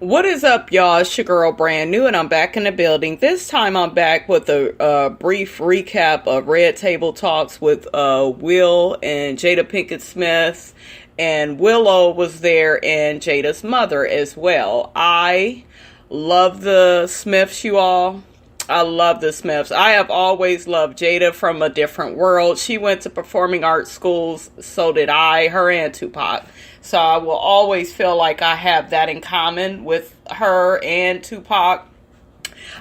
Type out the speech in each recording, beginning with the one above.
What is up, y'all? It's your girl, Brand New, and I'm back in the building. This time I'm back with a brief recap of Red Table Talks with Will and Jada Pinkett Smith. And Willow was there and Jada's mother as well. I love the Smiths, you all. I love the Smiths. I have always loved Jada from a different world. She went to performing arts schools. So did I, her and Tupac. So I will always feel like I have that in common with her and Tupac.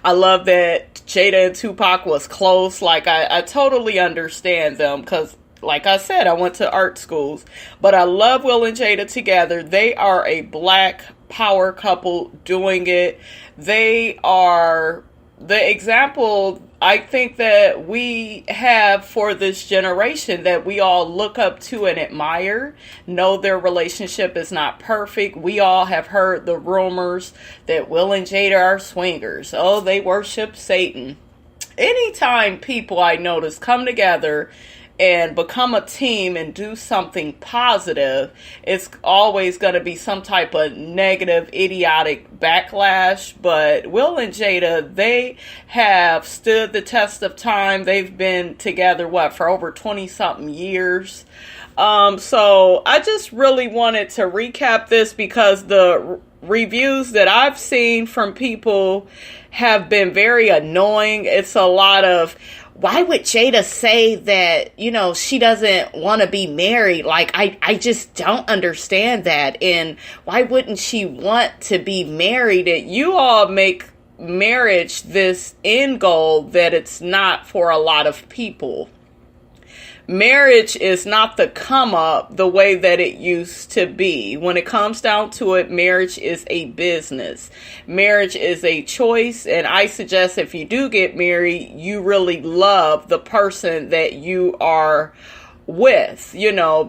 I love that Jada and Tupac was close. Like, I totally understand them because, like I said, I went to art schools. But I love Will and Jada together. They are a black power couple doing it. They are the example I think that we have for this generation that we all look up to and admire. Know their relationship is not perfect. We all have heard the rumors that Will and Jada are swingers. Oh, they worship Satan. Anytime people I notice come together and become a team and do something positive, it's always going to be some type of negative, idiotic backlash. But Will and Jada, they have stood the test of time. They've been together, for over 20-something years. So I just really wanted to recap this because the reviews that I've seen from people have been very annoying. It's a lot of, why would Jada say that, she doesn't want to be married? Like, I just don't understand that. And why wouldn't she want to be married? You all make marriage this end goal that it's not for a lot of people. Marriage is not the come up the way that it used to be. When it comes down to it, marriage is a business. Marriage is a choice. And I suggest if you do get married, you really love the person that you are with,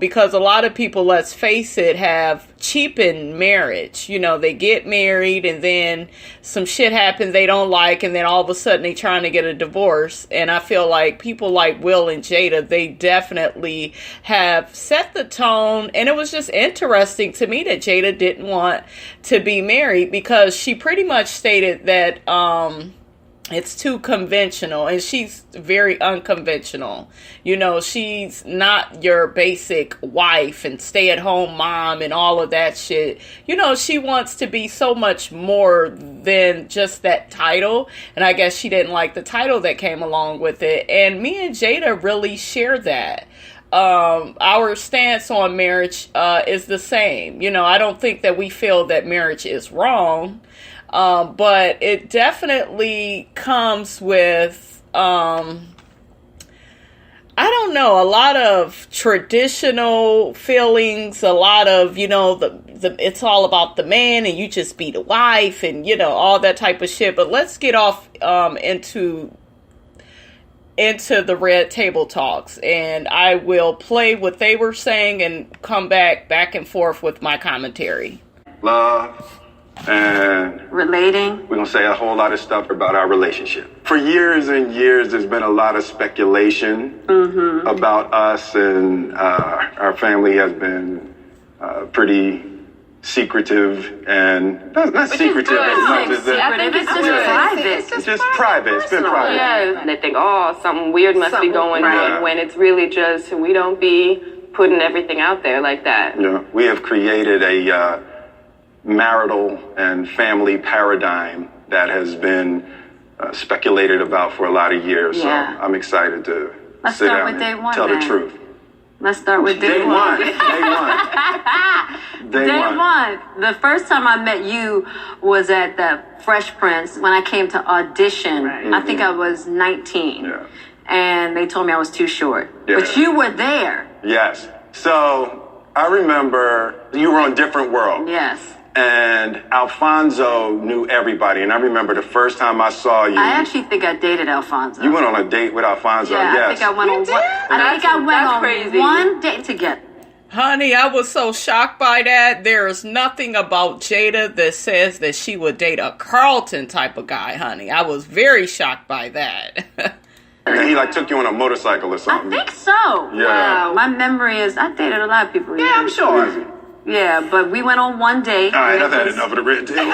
because a lot of people, let's face it, have cheapened marriage. They get married and then some shit happens they don't like, and then all of a sudden they trying to get a divorce. And I feel like people like Will and Jada, they definitely have set the tone. And it was just interesting to me that Jada didn't want to be married because she pretty much stated that it's too conventional, and she's very unconventional. She's not your basic wife and stay-at-home mom and all of that shit. She wants to be so much more than just that title, and I guess she didn't like the title that came along with it. And me and Jada really share that. Our stance on marriage is the same. I don't think that we feel that marriage is wrong. But it definitely comes with, I don't know, a lot of traditional feelings, a lot of, it's all about the man and you just be the wife and, all that type of shit. But let's get off, into the Red Table Talks, and I will play what they were saying and come back and forth with my commentary. Love. And relating. We're going to say a whole lot of stuff about our relationship. For years and years, there's been a lot of speculation about us, and our family has been pretty secretive, and not secretive as much as that. I think it's just private. It's just private. It's been private. Yeah, and they think, something weird must be going on, when it's really just, we don't be putting everything out there like that. Yeah, we have created a marital and family paradigm that has been speculated about for a lot of years. Yeah. So I'm excited to sit down and tell the truth. Let's start with day one. Day one. The first time I met you was at the Fresh Prince when I came to audition. Right. I think I was 19. Yeah. And they told me I was too short. Yeah. But you were there. Yes. So I remember you were on Different World. Yes. And Alfonso knew everybody. And I remember the first time I saw you. I actually think I dated Alfonso. You went on a date with Alfonso, yeah, yes. I think I went on one date together. Honey, I was so shocked by that. There is nothing about Jada that says that she would date a Carlton type of guy, honey. I was very shocked by that. And he took you on a motorcycle or something. I think so. Yeah. Wow. My memory is I dated a lot of people. Yeah, I'm sure. Easy. Yeah, but we went on one date. All right, I've had enough of the red table.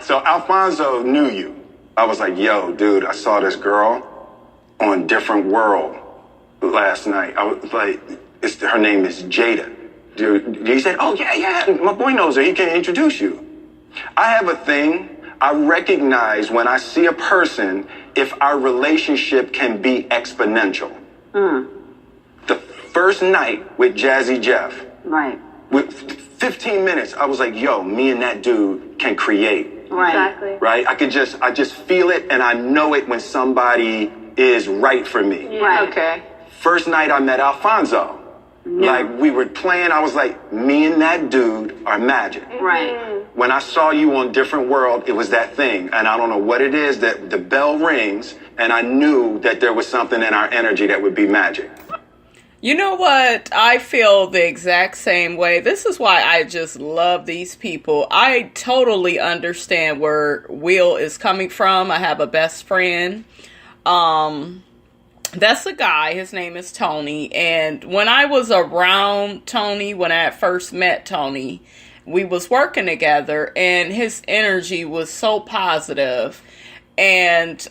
So Alfonso knew you. I was like, yo, dude, I saw this girl on Different World last night. I was like, her name is Jada. Dude, he said, oh, yeah, my boy knows her. He can introduce you. I have a thing. I recognize when I see a person if our relationship can be exponential. The first night with Jazzy Jeff, Right. with 15 minutes, I was like, yo, me and that dude can create. Right. Exactly. Right? I just feel it, and I know it when somebody is right for me. Yeah. Right. Okay. First night I met Alfonso. Like, we were playing, I was like, me and that dude are magic. Right. When I saw you on Different World, it was that thing. And I don't know what it is, that the bell rings, and I knew that there was something in our energy that would be magic. You know what? I feel the exact same way. This is why I just love these people. I totally understand where Will is coming from. I have a best friend. That's a guy. His name is Tony. And when I was around Tony, when I first met Tony, we was working together, and his energy was so positive and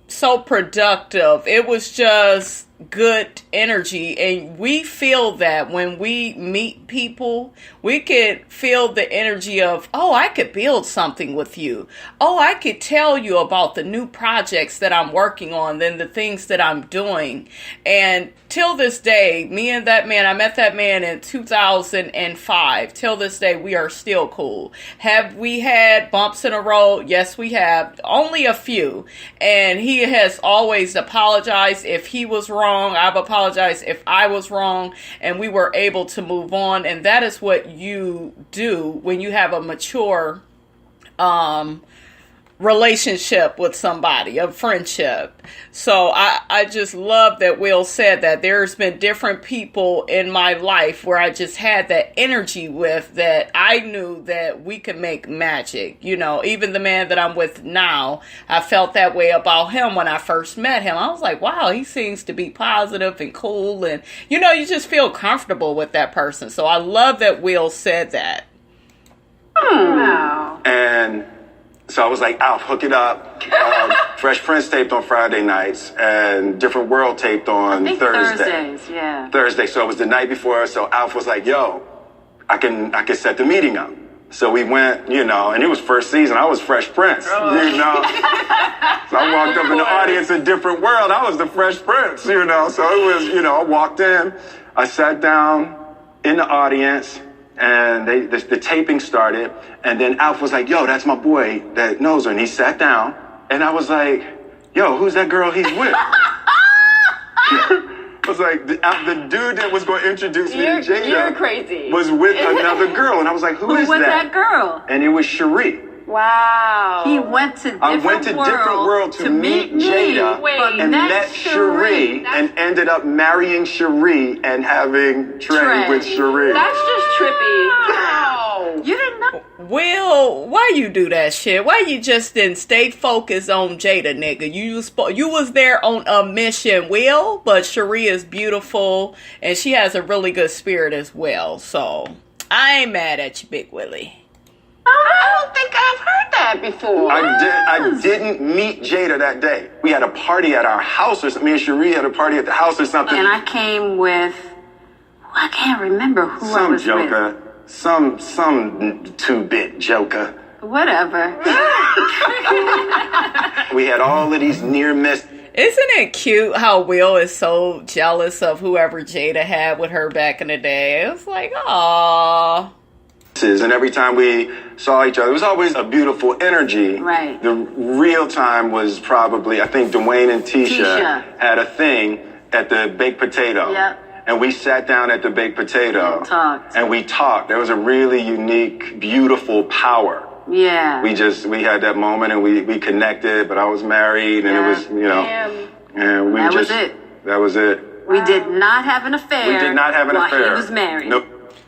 so productive. It was just good energy, and we feel that when we meet people, we could feel the energy of, oh, I could build something with you. Oh, I could tell you about the new projects that I'm working on, then the things that I'm doing. And till this day, me and that man, I met that man in 2005. Till this day, we are still cool. Have we had bumps in the road? Yes, we have. Only a few. And he has always apologized if he was wrong. I've apologized if I was wrong, and we were able to move on. And that is what you do when you have a mature relationship with somebody, a friendship. So I just love that Will said that. There's been different people in my life where I just had that energy with, that I knew that we could make magic. You know, even the man that I'm with now, I felt that way about him when I first met him. I was like, wow, he seems to be positive and cool, and you know, you just feel comfortable with that person. So I love that Will said that. Wow. And so I was like, Alf, hook it up. Fresh Prince taped on Friday nights, and Different World taped on Thursday. Thursdays, yeah. Thursday, so it was the night before. So Alf was like, yo, I can set the meeting up. So we went, you know, and it was first season. I was Fresh Prince, you know. So I walked up in the audience in Different World. I was the Fresh Prince, you know. So it was, you know, I walked in, I sat down in the audience, and the taping started, and then Alf was like, yo, that's my boy that knows her, and he sat down, and I was like, yo, who's that girl he's with? I was like, the dude that was going to introduce me to Jada, you're crazy, was with another girl, and I was like, who is was that? that girl? And it was Cherie. Wow. He went to Different World to meet Jada, and met Cherie, and ended up marrying Cherie and having Trey with Cherie. That's just trippy. Wow. You didn't know. Will, why you do that shit? Why you just didn't stay focused on Jada, nigga? You was there on a mission, Will, but Cherie is beautiful, and she has a really good spirit as well. So I ain't mad at you, Big Willie. I don't think I've heard that before. I didn't meet Jada that day. We had a party at our house, or something. Me and Cherie had a party at the house or something. And I came with, I can't remember who I was joker, with. Some 2-bit joker. Whatever. We had all of these near miss. Isn't it cute how Will is so jealous of whoever Jada had with her back in the day? It was like, aww. And every time we saw each other, it was always a beautiful energy. Right. The real time was probably, I think Dwayne and Tisha had a thing at the Baked Potato. Yep. And we sat down at the Baked Potato. And talked. And we talked. There was a really unique, beautiful power. Yeah. We had that moment, and we connected, but I was married, and it was, you know. And was it. That was it. We did not have an affair. We did not have an affair. He was married. Nope.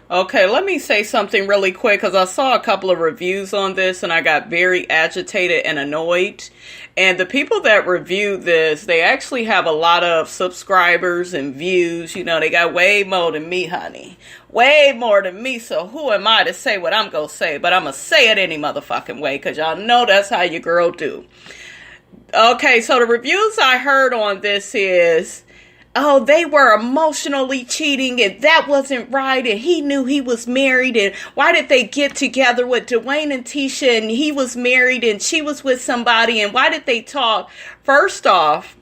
Okay, let me say something really quick because I saw a couple of reviews on this and I got very agitated and annoyed. And the people that reviewed this, they actually have a lot of subscribers and views. You know, they got way more than me, honey. Way more than me. So who am I to say what I'm going to say? But I'm going to say it any motherfucking way because y'all know that's how your girl do. Okay, so the reviews I heard on this is, oh, they were emotionally cheating and that wasn't right and he knew he was married and why did they get together with Dwayne and Tisha and he was married and she was with somebody and why did they talk? First off,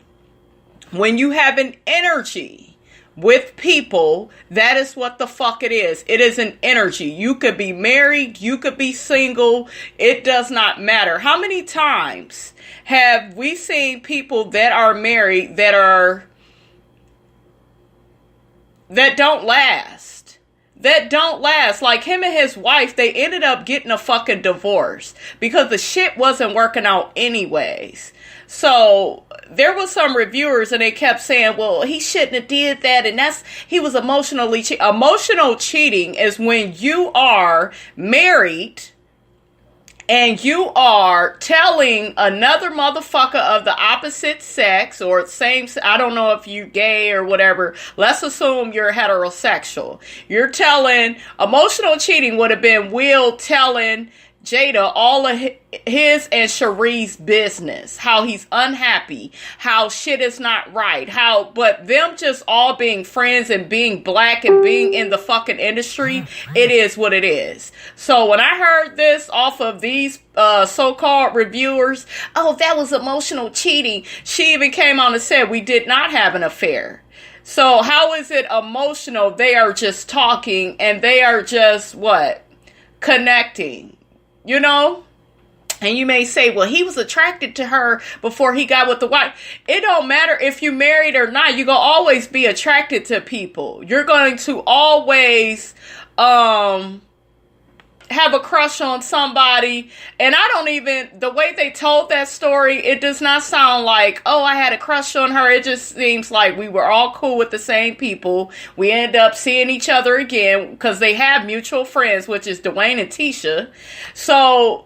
when you have an energy with people, that is what the fuck it is. It is an energy. You could be married, you could be single, it does not matter. How many times have we seen people that are married that don't last? That don't last. Like him and his wife, they ended up getting a fucking divorce because the shit wasn't working out anyways. So there was some reviewers and they kept saying, well, he shouldn't have did that. And he was emotionally cheating. Emotional cheating is when you are married and you are telling another motherfucker of the opposite sex or same, I don't know if you gay or whatever. Let's assume you're heterosexual. You're telling, emotional cheating would have been Will telling Jada all of his and Cherie's business, how he's unhappy, how shit is not right, but them just all being friends and being black and being in the fucking industry, it is what it is. So when I heard this off of these so-called reviewers, oh, that was emotional cheating. She even came on and said, we did not have an affair. So how is it emotional? They are just talking and they are just connecting. You know? And you may say, well, he was attracted to her before he got with the wife. It don't matter if you married or not. You're going to always be attracted to people. You're going to always have a crush on somebody. And the way they told that story, it does not sound like, oh, I had a crush on her. It just seems like we were all cool with the same people. We end up seeing each other again because they have mutual friends, which is Dwayne and Tisha. So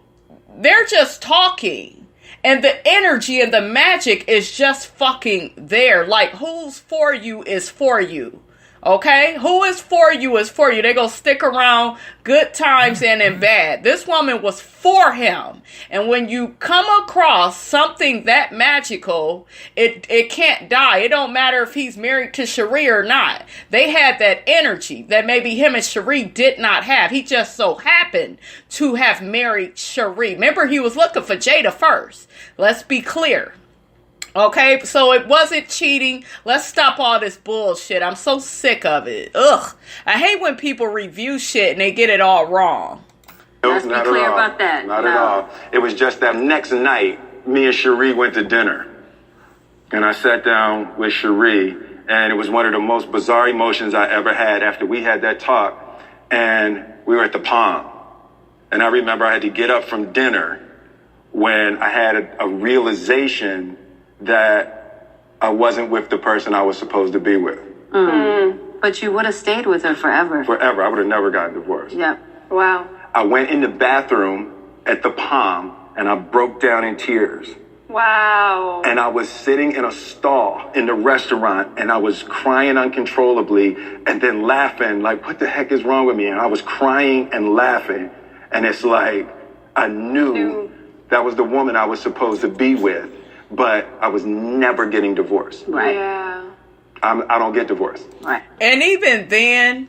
they're just talking. And the energy and the magic is just fucking there. Like, who's for you is for you. Okay? Who is for you is for you. They gonna stick around good times and in bad. This woman was for him. And when you come across something that magical, it can't die. It don't matter if he's married to Cherie or not. They had that energy that maybe him and Cherie did not have. He just so happened to have married Cherie. Remember, he was looking for Jada first. Let's be clear. Okay, so it wasn't cheating. Let's stop all this bullshit. I'm so sick of it. Ugh. I hate when people review shit and they get it all wrong. Let's be clear about that. Not at all. It was just that next night, me and Cherie went to dinner. And I sat down with Cherie, and it was one of the most bizarre emotions I ever had after we had that talk. And we were at the Palm. And I remember I had to get up from dinner when I had a realization that I wasn't with the person I was supposed to be with. But you would have stayed with her forever. Forever. I would have never gotten divorced. Yep. Wow. I went in the bathroom at the Palm and I broke down in tears. Wow. And I was sitting in a stall in the restaurant and I was crying uncontrollably and then laughing like, what the heck is wrong with me? And I was crying and laughing. And it's like, I knew that was the woman I was supposed to be with. But I was never getting divorced. Right. Yeah. I don't get divorced. Right. And even then,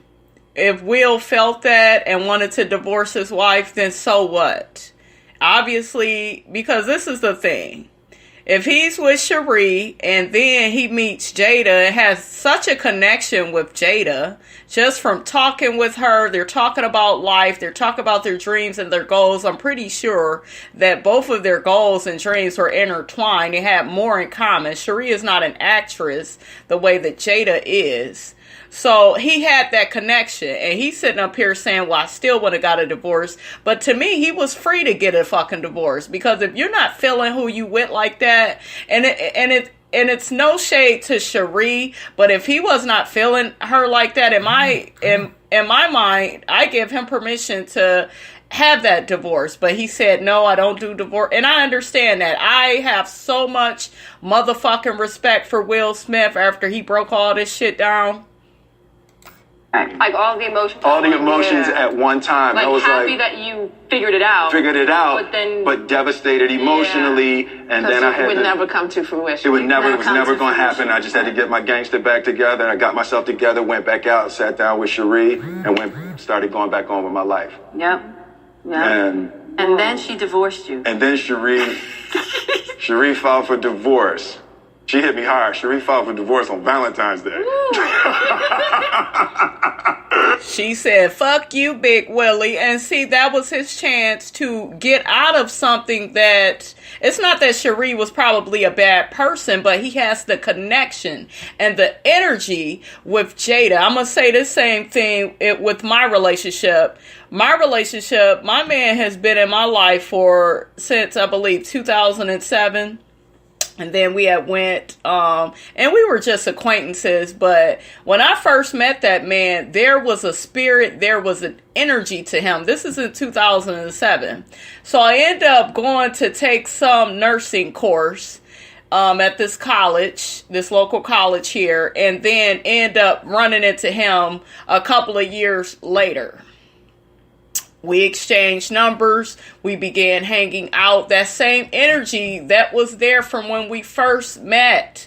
if Will felt that and wanted to divorce his wife, then so what? Obviously, because this is the thing. If he's with Cherie and then he meets Jada and has such a connection with Jada, just from talking with her, they're talking about life, they're talking about their dreams and their goals. I'm pretty sure that both of their goals and dreams were intertwined. They had more in common. Cherie is not an actress the way that Jada is. So he had that connection and he's sitting up here saying, well, I still would have got a divorce. But to me, he was free to get a fucking divorce because if you're not feeling who you with like that, and and it's no shade to Cherie, but if he was not feeling her like that, in my mind, I give him permission to have that divorce. But he said, no, I don't do divorce. And I understand that. I have so much motherfucking respect for Will Smith after he broke all this shit down. Like all the emotions. All the emotions at one time. Like I was happy that you figured it out. But devastated emotionally. And then I had it would never come to fruition. It was never going to happen. I just had to get my gangster back together. I got myself together, went back out, sat down with Cherie, and started going back on with my life. Yep. And then she divorced you. And then Cherie filed for divorce. She hit me hard. Cherie filed for divorce on Valentine's Day. She said, fuck you, Big Willie. And see, that was his chance to get out of something that, it's not that Cherie was probably a bad person, but he has the connection and the energy with Jada. I'm going to say the same thing with my relationship. My man has been in my life since, I believe, 2007. And then we had went, and we were just acquaintances. But when I first met that man, there was a spirit, there was an energy to him. This is in 2007. So I ended up going to take some nursing course at this college, this local college here, and then end up running into him a couple of years later. We exchanged numbers. We began hanging out. That same energy that was there from when we first met,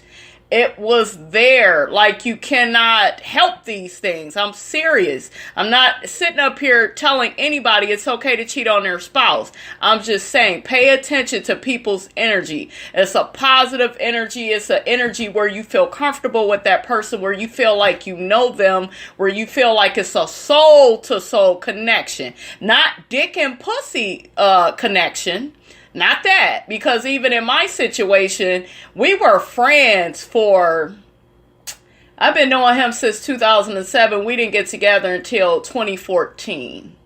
it was there. Like, you cannot help these things. I'm serious. I'm not sitting up here telling anybody it's okay to cheat on their spouse. I'm just saying, pay attention to people's energy. It's a positive energy. It's an energy where you feel comfortable with that person, where you feel like you know them, where you feel like it's a soul-to-soul connection. Not dick and pussy connection. Not that, because even in my situation, we were friends I've been knowing him since 2007. We didn't get together until 2014.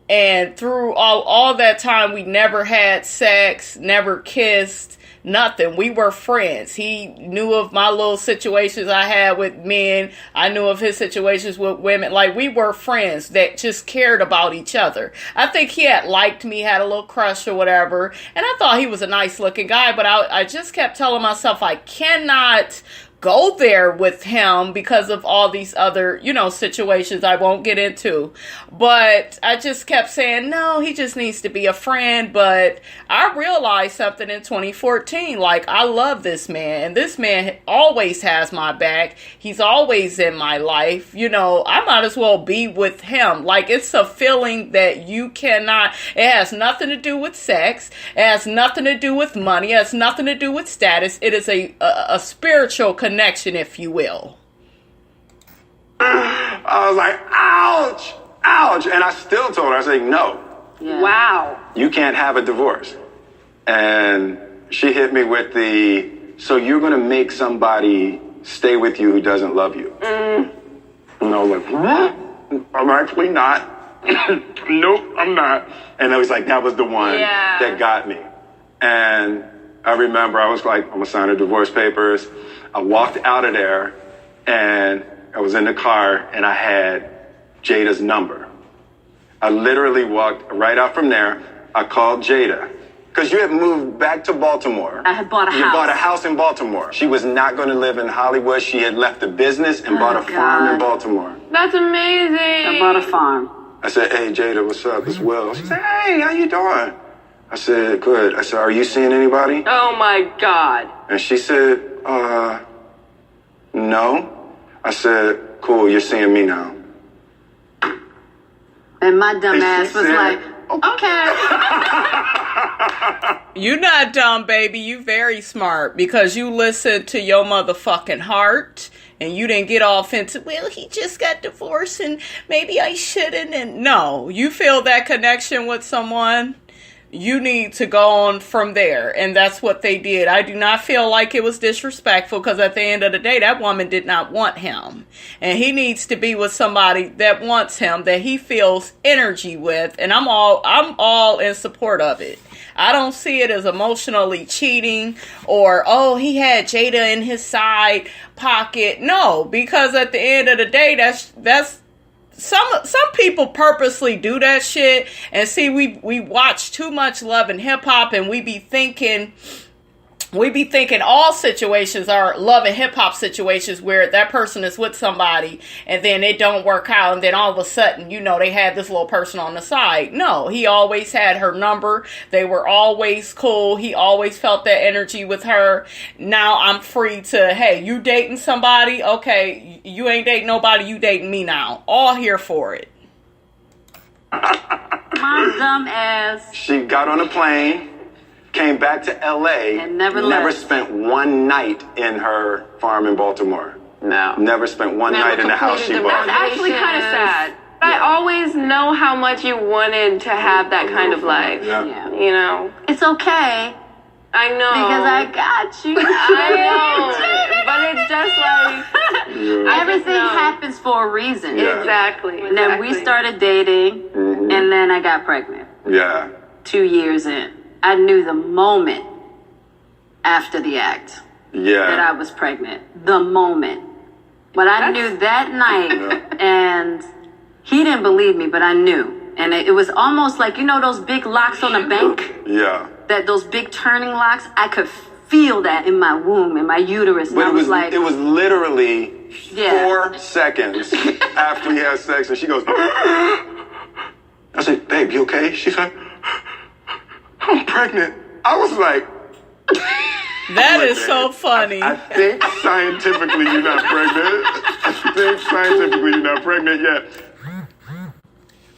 And through all that time, we never had sex, never kissed, nothing. We were friends. He knew of my little situations I had with men. I knew of his situations with women. Like, we were friends that just cared about each other. I think he had liked me, had a little crush or whatever. And I thought he was a nice looking guy, but I just kept telling myself I cannot go there with him because of all these other, situations I won't get into. But I just kept saying, no, he just needs to be a friend. But I realized something in 2014. Like, I love this man, and this man always has my back. He's always in my life. I might as well be with him. Like, it's a feeling that you cannot, it has nothing to do with sex. It has nothing to do with money. It has nothing to do with status. It is a spiritual connection, if you will. I was like, ouch, ouch. And I still told her, I said, no. Yeah. Wow. You can't have a divorce. And she hit me with so you're going to make somebody stay with you who doesn't love you. And I was like, what? I'm actually not. Nope, I'm not. And I was like, that was the one that got me. And I remember I was like, I'm going to sign the divorce papers. I walked out of there, and I was in the car, and I had Jada's number. I literally walked right out from there. I called Jada, because you had moved back to Baltimore. I had bought a house. You bought a house in Baltimore. She was not going to live in Hollywood. She had left the business and bought a farm in Baltimore. That's amazing. I bought a farm. I said, hey, Jada, what's up? It's Will. She said, hey, how you doing? I said, good. I said, are you seeing anybody? Oh, my God. And she said, no. I said, cool, you're seeing me now. And my dumb ass was like, okay. You not dumb, baby. You very smart, because you listened to your motherfucking heart and you didn't get off into, well, he just got divorced and maybe I shouldn't. And no, you feel that connection with someone, you need to go on from there. And that's what they did. I do not feel like it was disrespectful, because at the end of the day, that woman did not want him. And he needs to be with somebody that wants him, that he feels energy with. And I'm all in support of it. I don't see it as emotionally cheating or, oh, he had Jada in his side pocket. No, because at the end of the day, that's some people purposely do that shit. And see, we watch too much Love and Hip Hop, and we be thinking all situations are Love and Hip Hop situations where that person is with somebody and then it don't work out, and then all of a sudden, you know, they had this little person on the side. No, he always had her number. They were always cool. He always felt that energy with her. Now I'm free to, hey, you dating somebody? Okay, you ain't dating nobody. You dating me now. All here for it. My dumb ass. She got on a plane, came back to L.A. and never spent one night in her farm in Baltimore. No. Never spent one night in the house she bought. That's actually kind of sad. I always know how much you wanted to have that kind of life. Yeah. You know? It's okay. I know. Because I got you. I know. But it's just like... Everything happens for a reason. Yeah. Exactly. And then we started dating, and then I got pregnant. Yeah. 2 years in. I knew the moment after the act that I was pregnant. The moment. But I knew that night, and he didn't believe me, but I knew. And it was almost like, you know those big locks on the bank? Yeah. Those big turning locks? I could feel that in my womb, in my uterus. But and it was literally 4 seconds after we had sex, and she goes, I said, babe, you okay? She said, I'm pregnant. I was like... That is so funny. I think scientifically you're not pregnant. yet.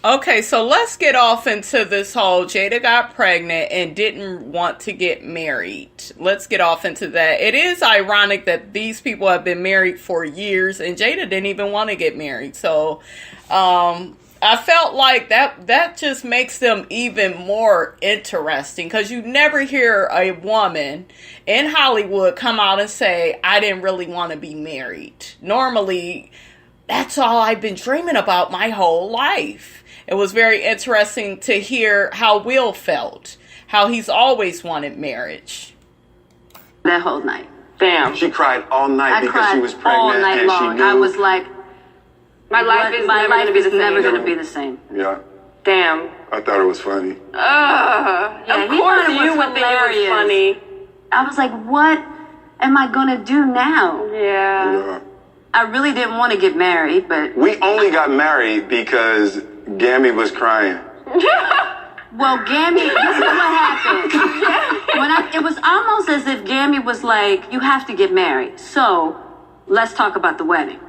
Okay, so let's get off into this whole Jada got pregnant and didn't want to get married. Let's get off into that. It is ironic that these people have been married for years and Jada didn't even want to get married. So, I felt like that just makes them even more interesting, because you never hear a woman in Hollywood come out and say, I didn't really want to be married. Normally, that's all I've been dreaming about my whole life. It was very interesting to hear how Will felt, how he's always wanted marriage. That whole night. Damn. She cried all night because she was pregnant all night and long. she knew. I was like, my life is never going to be the same. Yeah. Damn. I thought it was funny. Of course you would think it was funny. I was like, what am I going to do now? Yeah. I really didn't want to get married, but... We only got married because Gammy was crying. Well, Gammy, this is what happened. It was almost as if Gammy was like, you have to get married. So, let's talk about the wedding.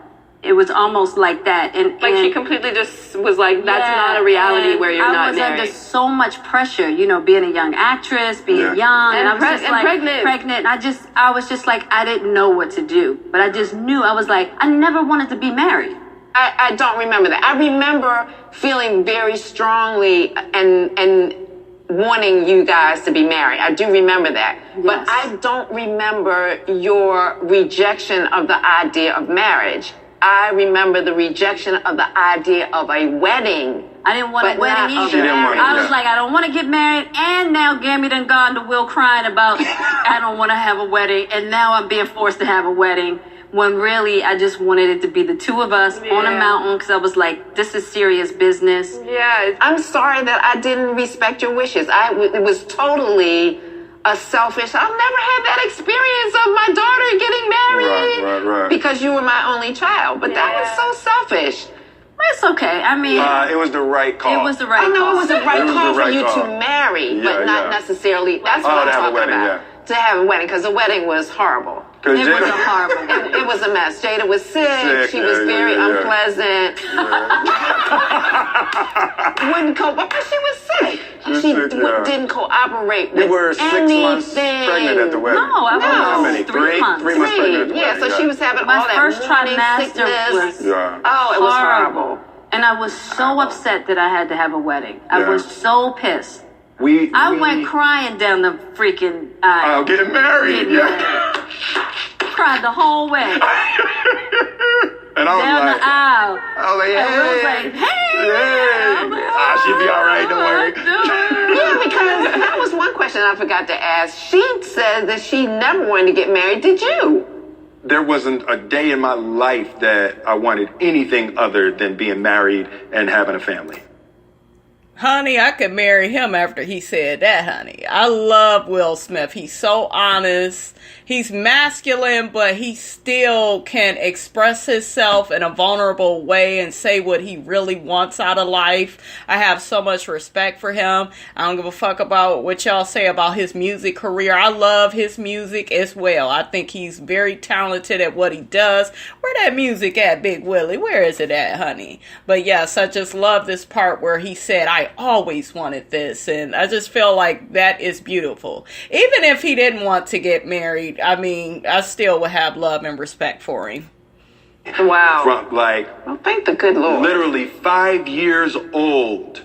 It was almost like that. And she completely just was like, that's not a reality where you're not married. I was under so much pressure, you know, being a young actress, being young. And I was just like, pregnant. And I was just like, I didn't know what to do. But I just knew, I was like, I never wanted to be married. I don't remember that. I remember feeling very strongly and wanting you guys to be married. I do remember that. Yes. But I don't remember your rejection of the idea of marriage. I remember the rejection of the idea of a wedding. I didn't want a wedding either. I was like, I don't want to get married. And now Gammy done gone to Will crying about, I don't want to have a wedding. And now I'm being forced to have a wedding. When really, I just wanted it to be the two of us on a mountain, because I was like, this is serious business. Yeah, I'm sorry that I didn't respect your wishes. It was totally a selfish. I've never had that experience of my daughter getting married right. because you were my only child. But that was so selfish. It's okay. I mean, it was the right call. It was the right call. I know it was the right call for you to marry, but not necessarily. That's what I'm talking about. To have a wedding, because the wedding was horrible. It was a horrible wedding. It was a mess. Jada was sick. She was very unpleasant. Wouldn't cope. But she was sick. She didn't cooperate with anything. You were 6 months pregnant at the wedding. No, I was How many? 3 months. 3 months pregnant at the wedding. So she was having all that first morning trimester sickness. was Oh, it was horrible. And I was so upset that I had to have a wedding. I was so pissed. I went crying down the freaking aisle. Oh, getting married. Cried the whole way. And I was down like, the aisle. I was like, hey. I was like, hey. Like, she'll be all right, don't worry. Yeah, because that was one question I forgot to ask. She said that she never wanted to get married. Did you? There wasn't a day in my life that I wanted anything other than being married and having a family. Honey, I could marry him after he said that, honey. I love Will Smith. He's so honest. He's masculine, but he still can express himself in a vulnerable way and say what he really wants out of life. I have so much respect for him. I don't give a fuck about what y'all say about his music career. I love his music as well. I think he's very talented at what he does. Where that music at, Big Willie? Where is it at, honey? But yes, I just love this part where he said, I always wanted this. And I just feel like that is beautiful. Even if he didn't want to get married, I mean, I still would have love and respect for him. Wow. From thank the good Lord. Literally 5 years old,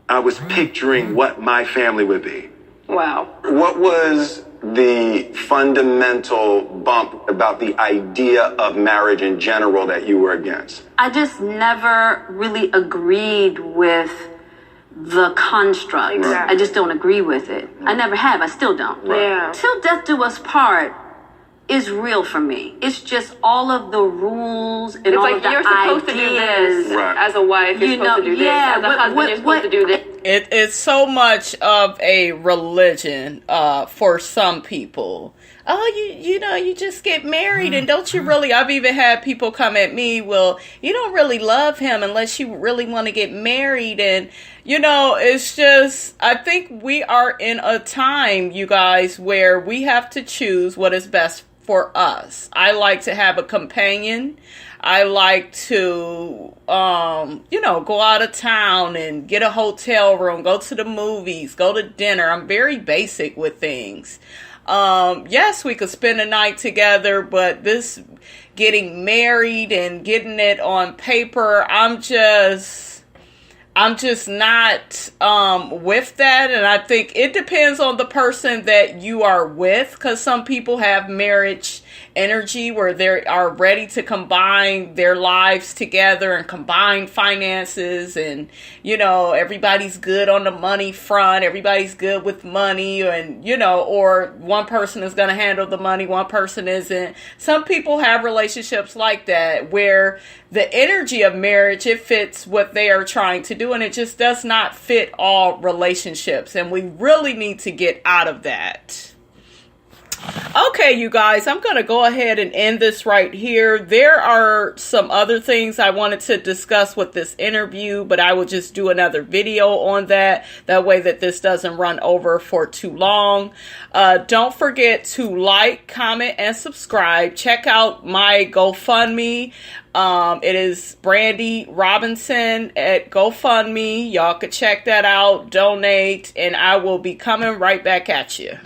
I was picturing what my family would be. Wow. What was the fundamental bump about the idea of marriage in general that you were against? I just never really agreed with the construct. Exactly. I just don't agree with it. I never have. I still don't. Yeah. Till Death Do Us Part is real for me. It's just all of the rules and all of the you're supposed to do this as a wife. You're supposed to do this as a husband. You're supposed to do this. It is so much of a religion for some people. Oh, you know, you just get married and don't you really, I've even had people come at me, well, you don't really love him unless you really want to get married. And, you know, it's just, I think we are in a time, you guys, where we have to choose what is best for us. I like to have a companion. I like to, you know, go out of town and get a hotel room, go to the movies, go to dinner. I'm very basic with things. Yes, we could spend a night together, but this getting married and getting it on paper, I'm just not with that. And I think it depends on the person that you are with, because some people have marriage energy where they are ready to combine their lives together and combine finances, and you know, everybody's good on the money front, everybody's good with money, and you know, or one person is going to handle the money, one person isn't. Some people have relationships like that where the energy of marriage, it fits what they are trying to do, and it just does not fit all relationships, and we really need to get out of that. Okay, you guys, I'm going to go ahead and end this right here. There are some other things I wanted to discuss with this interview, but I will just do another video on that. That way that this doesn't run over for too long. Don't forget to like, comment, and subscribe. Check out my GoFundMe. It is Brandy Robinson at GoFundMe. Y'all could check that out, donate, and I will be coming right back at you.